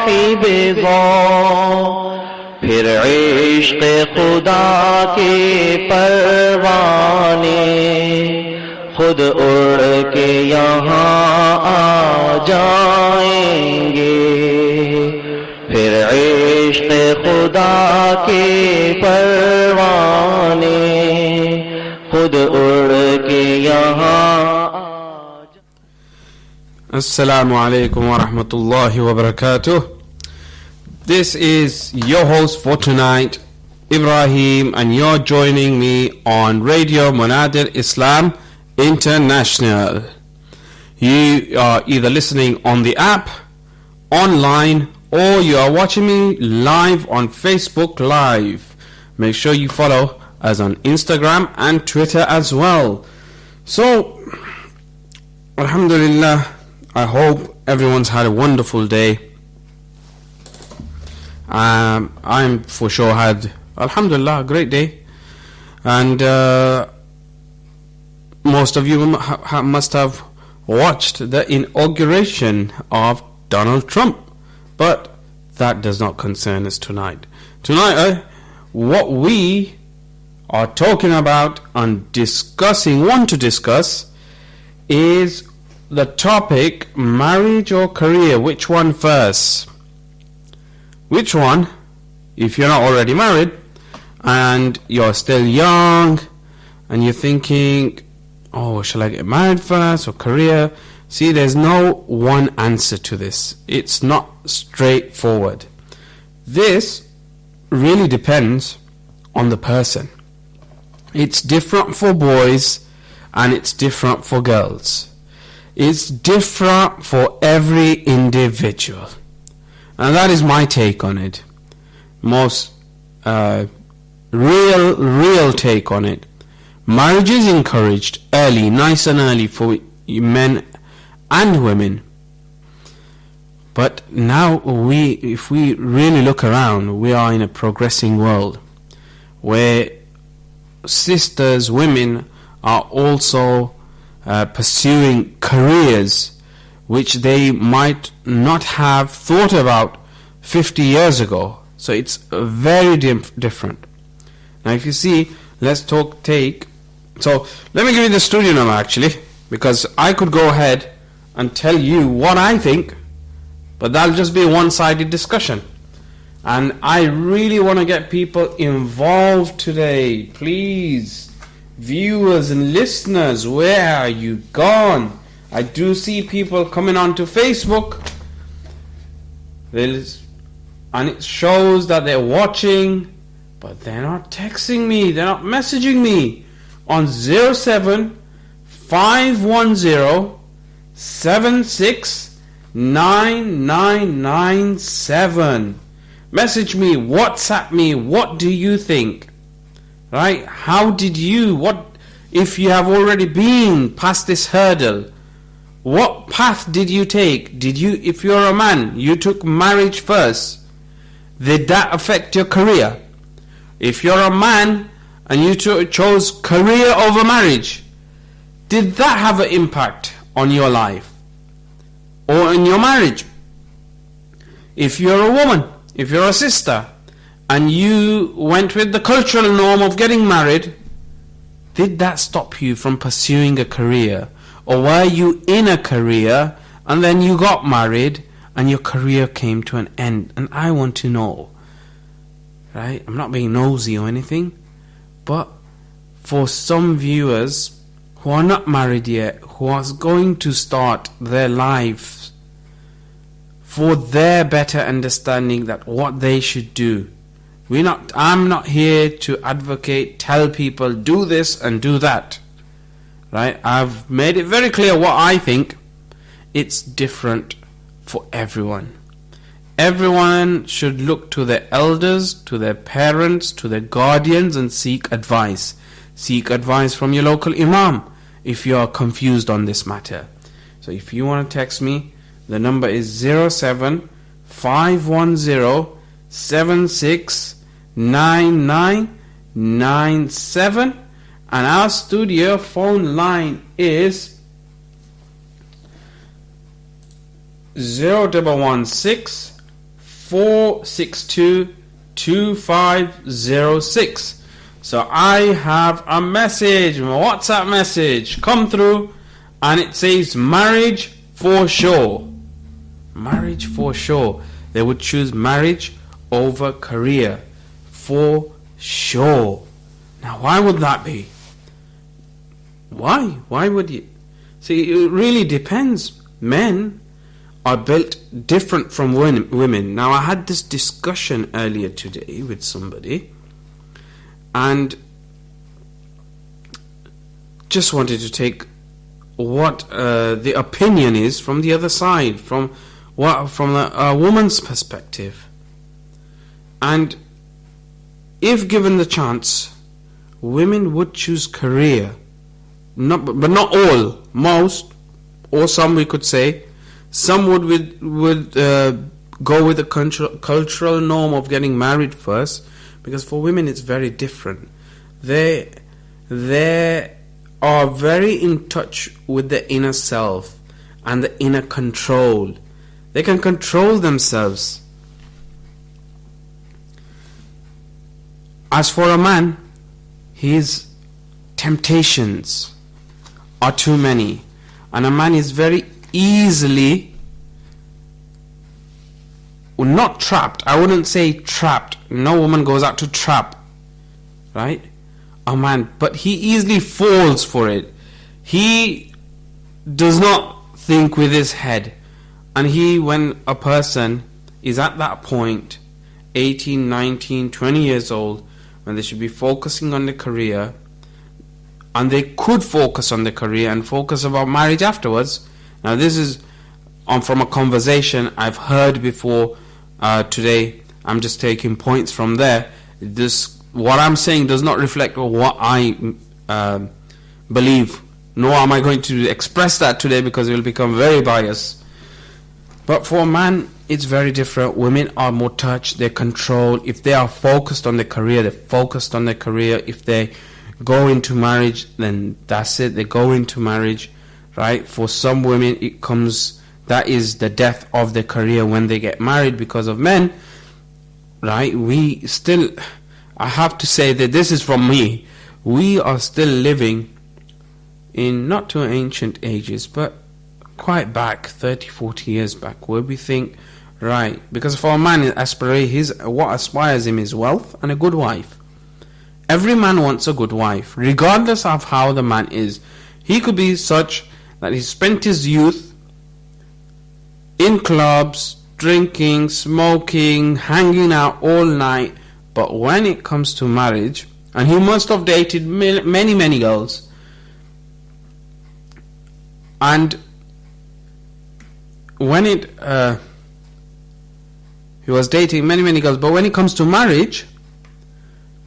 साहिब गौ फिर इश्क खुदा के परवाने खुद उड़ के यहाँ आ जाएंगे फिर इश्क खुदा के परवाने खुद उड़ के यहाँ। Assalamu alaikum wa rahmatullahi wa barakatuh. This is your host for tonight, Ibrahim, and you're joining me on Radio Munadir Islam International. You are either listening on the app, online, or you are watching me live on Facebook Live. Make sure you follow us on Instagram and Twitter as well. So, alhamdulillah, I hope everyone's had a wonderful day. I'm for sure had, alhamdulillah, a great day. And most of you must have watched the inauguration of Donald Trump. But that does not concern us tonight. Tonight, what we are talking about and want to discuss is the topic marriage or career. Which one first? Which one, if you're not already married and you're still young and you're thinking, oh, shall I get married first or career? See, there's no one answer to this. It's not straightforward. This really depends on the person. It's different for boys and it's different for girls. It's different for every individual. And that is my take on it. Most real take on it. Marriage is encouraged early, nice and early for men and women. But now if we really look around, we are in a progressing world where sisters, women are also pursuing careers which they might not have thought about 50 years ago. So it's very different. Now if you see, so let me give you the studio number actually, because I could go ahead and tell you what I think, but that'll just be a one-sided discussion. And I really want to get people involved today. Please, viewers and listeners, where are you gone? I do see people coming onto Facebook, and it shows that they're watching, but they're not texting me, they're not messaging me on 07107699997. Message me, WhatsApp me, what do you think? Right? How did you, if you have already been past this hurdle, what path did you take? If you're a man, you took marriage first. Did that affect your career? If you're a man and you chose career over marriage, did that have an impact on your life or in your marriage? If you're a woman, if you're a sister, and you went with the cultural norm of getting married, did that stop you from pursuing a career? Or were you in a career and then you got married and your career came to an end? And I want to know, right? I'm not being nosy or anything, but for some viewers who are not married yet, who are going to start their lives, for their better understanding that what they should do. I'm not here to advocate, tell people do this and do that. Right? I've made it very clear what I think. It's different for everyone. Everyone should look to their elders, to their parents, to their guardians and seek advice. Seek advice from your local imam if you are confused on this matter. So if you want to text me, the number is 07510769997, and our studio phone line is 0116 4622506. So I have a message, a WhatsApp message come through, and it says marriage for sure. Marriage for sure. They would choose marriage over career for sure. Now why would that be? Why? Why would you? See, it really depends. Men are built different from women. Now I had this discussion earlier today with somebody, and just wanted to take what the opinion is from the other side, from a woman's perspective. And if given the chance, women would choose career, but not all, most, or some, we could say. Some would go with the cultural norm of getting married first, because for women it's very different. They are very in touch with the inner self and the inner control. They can control themselves. As for a man, his temptations are too many, and a man is very easily, not trapped. I wouldn't say trapped. No woman goes out to trap, right? A man, but he easily falls for it. He does not think with his head. And when a person is at that point, 18, 19, 20 years old, when they should be focusing on the career, and they could focus on the career and focus about marriage afterwards. Now this is from a conversation I've heard before today. I'm just taking points from there. What I'm saying does not reflect what I believe, nor am I going to express that today, because it will become very biased. But for a man, it's very different. Women are more touched, they control. If they are focused on their career, they're focused on their career. If they go into marriage, then that's it, they go into marriage, right? For some women, that is the death of their career when they get married. Because of men, right, I have to say that this is from me, we are still living in not too ancient ages, but quite back, 30, 40 years back, where we think, right, because for a man, what aspires him is wealth and a good wife. Every man wants a good wife, regardless of how the man is. He could be such that he spent his youth in clubs, drinking, smoking, hanging out all night, but when it comes to marriage, and he must have dated many, many girls, and when he was dating many, many girls, but when it comes to marriage,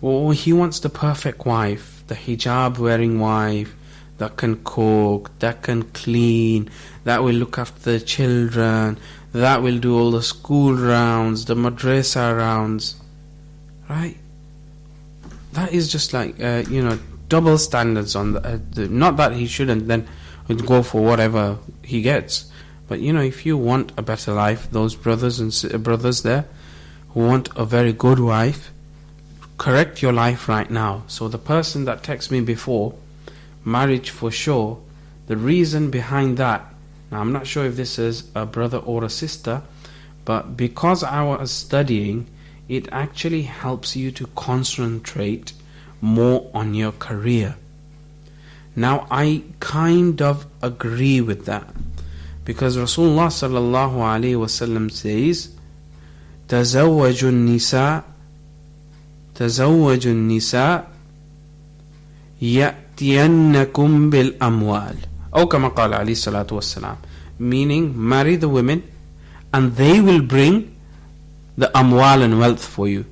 he wants the perfect wife, the hijab wearing wife, that can cook, that can clean, that will look after the children, that will do all the school rounds, the madrasa rounds, right? That is just like double standards on not that he shouldn't then go for whatever he gets. But if you want a better life, those brothers there who want a very good wife, correct your life right now. So the person that texted me before, marriage for sure, the reason behind that, now I'm not sure if this is a brother or a sister, but because I was studying, it actually helps you to concentrate more on your career. Now I kind of agree with that, because Rasulullah sallallahu alaihi wasallam says, تزوجوا النساء يأتينكم بالأموال أو كما قال عليه الصلاة والسلام, meaning marry the women and they will bring the amwal and wealth for you.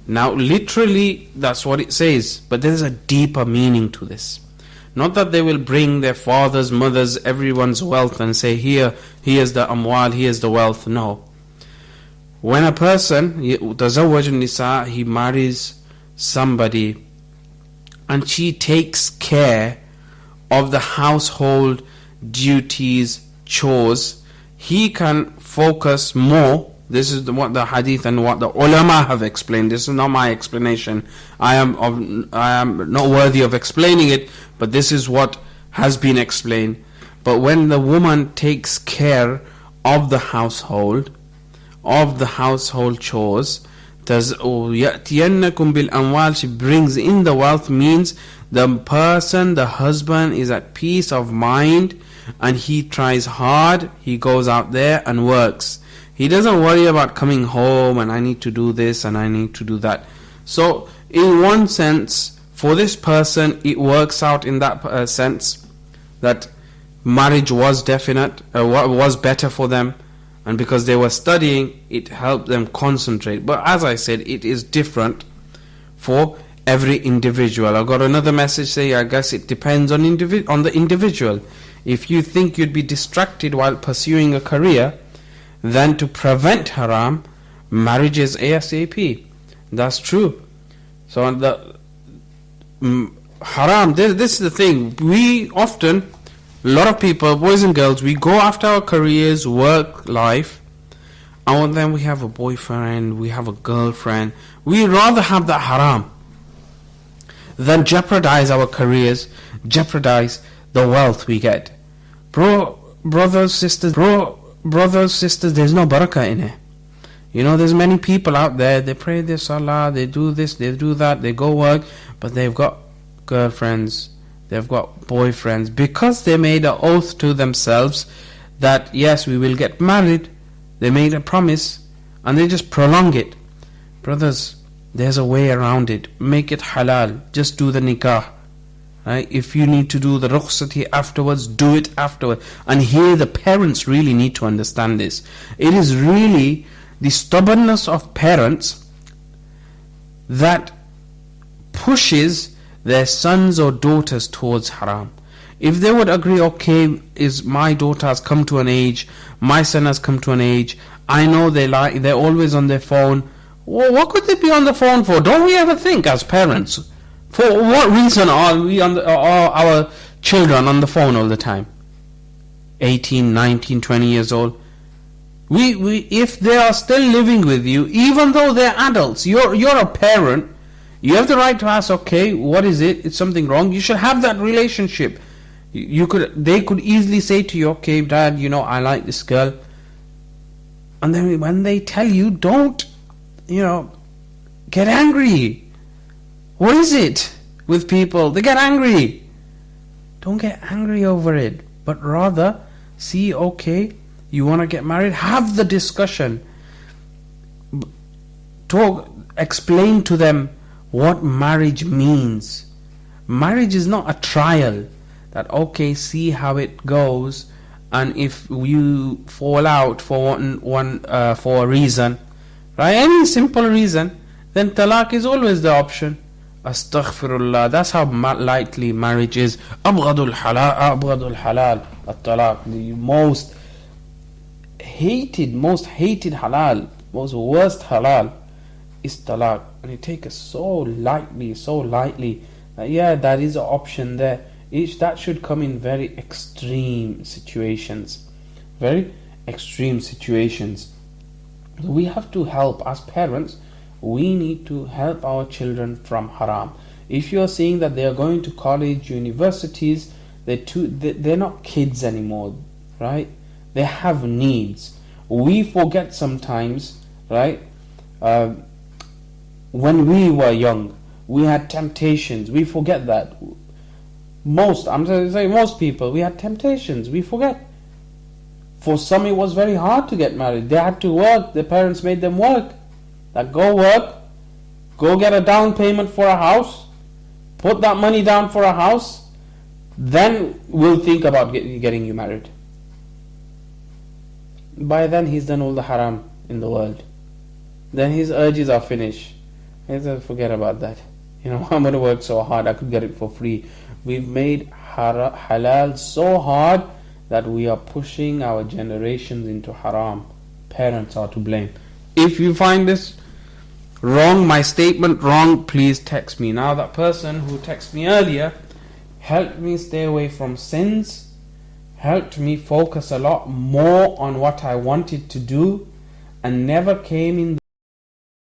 Now literally that's what it says, but there is a deeper meaning to this. Not that they will bring their fathers, mothers, everyone's wealth and say, here's the amwal, here's the wealth. No. When a person, تزوج النساء, he marries somebody and she takes care of the household duties, chores, he can focus more This is what the hadith and what the ulama have explained. This is not my explanation. I am not worthy of explaining it, but this is what has been explained. But when the woman takes care of the household chores, يَأْتِيَنَّكُمْ بِالْأَمْوَالِ, she brings in the wealth, means the husband is at peace of mind, and he tries hard, he goes out there and works. He doesn't worry about coming home and I need to do this and I need to do that. So in one sense, for this person, it works out in that sense that marriage was definite, was better for them, and because they were studying, it helped them concentrate. But as I said, it is different for every individual. I got another message saying, I guess it depends on the individual. If you think you'd be distracted while pursuing a career, then to prevent haram, marriage is ASAP. That's true. So the haram, this is the thing. We often, a lot of people, boys and girls, we go after our careers, work, life, and then we have a boyfriend, we have a girlfriend. We rather have that haram than jeopardize our careers, jeopardize the wealth we get. Brothers, sisters, there's no barakah in it. You know, there's many people out there, they pray their salah, they do this, they do that, they go work, but they've got girlfriends, they've got boyfriends, because they made an oath to themselves that yes, we will get married. They made a promise and they just prolong it. Brothers, there's a way around it. Make it halal. Just do the nikah. Right? If you need to do the rukhsati afterwards, do it afterwards. And here the parents really need to understand this. It is really the stubbornness of parents that pushes their sons or daughters towards haram. If they would agree, okay, is my daughter has come to an age, my son has come to an age, I know they're always on their phone. Well, what could they be on the phone for? Don't we ever think as parents? For what reason are our children on the phone all the time? 18, 19, 20 years old. If they are still living with you, even though they're adults, you're a parent, you have the right to ask, okay, what is it? It's something wrong. You should have that relationship. They could easily say to you, okay, Dad, you know, I like this girl. And then when they tell you, don't, get angry. What is it with people? They get angry. Don't get angry over it, but rather see, okay, you want to get married, have the discussion. Explain to them what marriage means. Marriage is not a trial that, okay, see how it goes, and if you fall out for for a reason, right, any simple reason, then talaq is always the option. Astaghfirullah. That's how lightly marriage is. Abghadul halal at-talaq. The most hated halal, most worst halal is talaq, and it takes so lightly. Yeah, that is an option there. That should come in very extreme situations. We have to help as parents. We need to help our children from haram. If you are seeing that they are going to college, universities, they're not kids anymore, right? They have needs. We forget sometimes, right? When we were young, we had temptations. We forget that. Most people, we had temptations. We forget. For some, it was very hard to get married. They had to work. Their parents made them work. Go work, go get a down payment for a house, put that money down for a house, then we'll think about getting you married. By then he's done all the haram in the world. Then his urges are finished. He says, forget about that. I'm going to work so hard, I could get it for free. We've made halal so hard that we are pushing our generations into haram. Parents are to blame. If you find this wrong, my statement wrong, please text me. Now, that person who texted me earlier helped me stay away from sins, helped me focus a lot more on what I wanted to do, and never came in